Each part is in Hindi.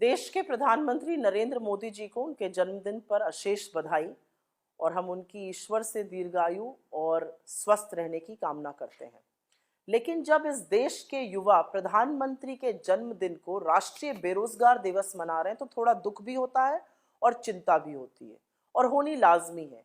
देश के प्रधानमंत्री नरेंद्र मोदी जी को उनके जन्मदिन पर अशेष बधाई और हम उनकी ईश्वर से दीर्घायु और स्वस्थ रहने की कामना करते हैं। लेकिन जब इस देश के युवा प्रधानमंत्री के जन्मदिन को राष्ट्रीय बेरोजगार दिवस मना रहे हैं तो थोड़ा दुख भी होता है और चिंता भी होती है, और होनी लाजमी है,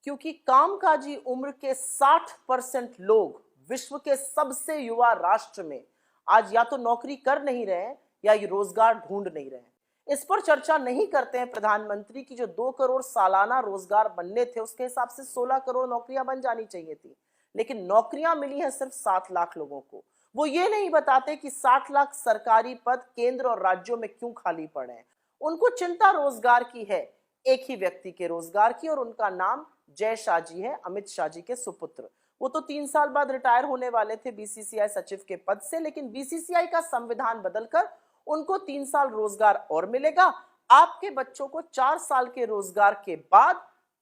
क्योंकि कामकाजी उम्र के 60% लोग विश्व के सबसे युवा राष्ट्र में आज या तो नौकरी कर नहीं रहे हैं या ये रोजगार ढूंढ नहीं रहे हैं। इस पर चर्चा नहीं करते हैं प्रधानमंत्री की जो 2 करोड़ सालाना रोजगार बनने थे उसके हिसाब से 16 करोड़ नौकरियां बन जानी चाहिए थी, लेकिन नौकरियां मिली हैं सिर्फ 7 लाख लोगों को। वो ये नहीं बताते कि 60 लाख सरकारी पद केंद्र और राज्यों में क्यों खाली पड़े हैं। उनको चिंता रोजगार की है, एक ही व्यक्ति के रोजगार की, और उनका नाम जय शाह जी है, अमित शाह जी के सुपुत्र। वो तो 3 साल बाद रिटायर होने वाले थे बीसीसीआई सचिव के पद से, लेकिन बीसीसीआई का संविधान बदलकर उनको 3 साल रोजगार और मिलेगा। आपके बच्चों को 4 साल के रोजगार के बाद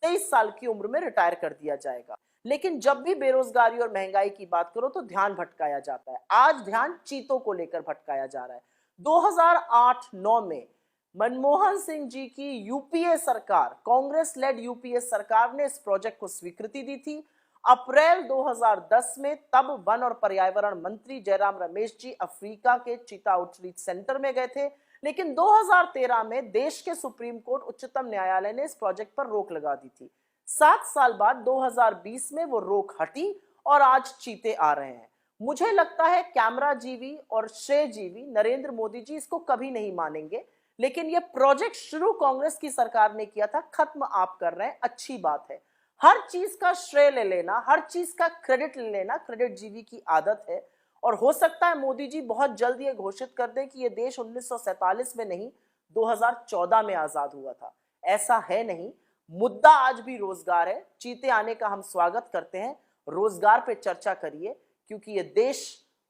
23 साल की उम्र में रिटायर कर दिया जाएगा। लेकिन जब भी बेरोजगारी और महंगाई की बात करो तो ध्यान भटकाया जाता है। आज ध्यान चीतों को लेकर भटकाया जा रहा है। 2008-9 में मनमोहन सिंह जी की यूपीए सरकार, कांग्रेस लेड यूपीए सरकार ने इस प्रोजेक्ट को स्वीकृति दी थी। अप्रैल 2010 में तब वन और पर्यावरण मंत्री जयराम रमेश जी अफ्रीका के चीता आउटरीच सेंटर में गए थे, लेकिन 2013 में देश के सुप्रीम कोर्ट उच्चतम न्यायालय ने इस प्रोजेक्ट पर रोक लगा दी थी। 7 साल बाद 2020 में वो रोक हटी और आज चीते आ रहे हैं। मुझे लगता है कैमरा जीवी और श्रेय जीवी नरेंद्र मोदी जी इसको कभी नहीं मानेंगे, लेकिन ये प्रोजेक्ट शुरू कांग्रेस की सरकार ने किया था, खत्म आप कर रहे हैं, अच्छी बात है। हर चीज का श्रेय ले लेना, हर चीज का क्रेडिट ले लेना क्रेडिट जीवी की आदत है, और हो सकता है मोदी जी बहुत जल्द ये घोषित कर दें कि ये देश 1947 में नहीं 2014 में आजाद हुआ था। ऐसा है नहीं। मुद्दा आज भी रोजगार है। चीते आने का हम स्वागत करते हैं। रोजगार पे चर्चा करिए, क्योंकि ये देश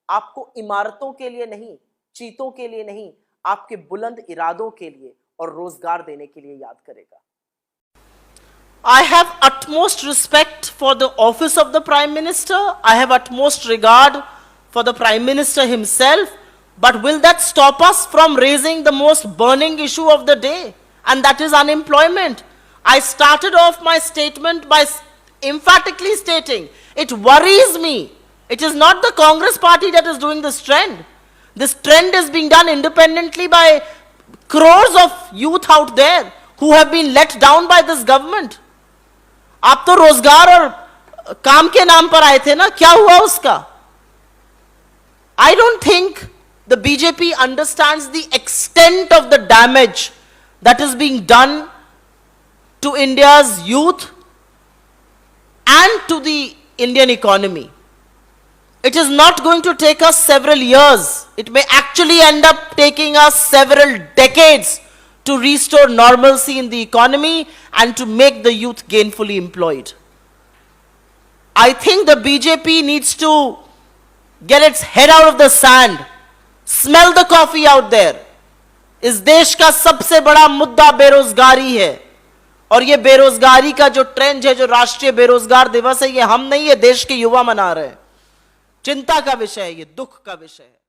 आपको इमारतों के लिए नहीं, चीतों के लिए नहीं, आपके बुलंद इरादों के लिए और रोजगार देने के लिए याद करेगा। I have utmost respect for the office of the Prime Minister. I have utmost regard for the Prime Minister himself. But will that stop us from raising the most burning issue of the day? And that is unemployment. I started off my statement by emphatically stating, it worries me. It is not the Congress party that is doing this trend. This trend is being done independently by crores of youth out there who have been let down by this government. आप तो रोजगार और काम के नाम पर आए थे ना, क्या हुआ उसका? I don't think the BJP understands the extent of the damage that is being done to India's youth and to the Indian economy. It is not going to take us several years. It may actually end up taking us several decades to restore normalcy in the economy and to make the youth gainfully employed. I think the BJP needs to get its head out of the sand, smell the coffee out there. इस देश का सबसे बड़ा मुद्दा बेरोजगारी है, और ये बेरोजगारी का जो ट्रेंड है, जो राष्ट्रीय बेरोजगार दिवस है, ये हम नहीं, ये देश के युवा मना रहे हैं। चिंता का विषय है, ये दुख का विषय है।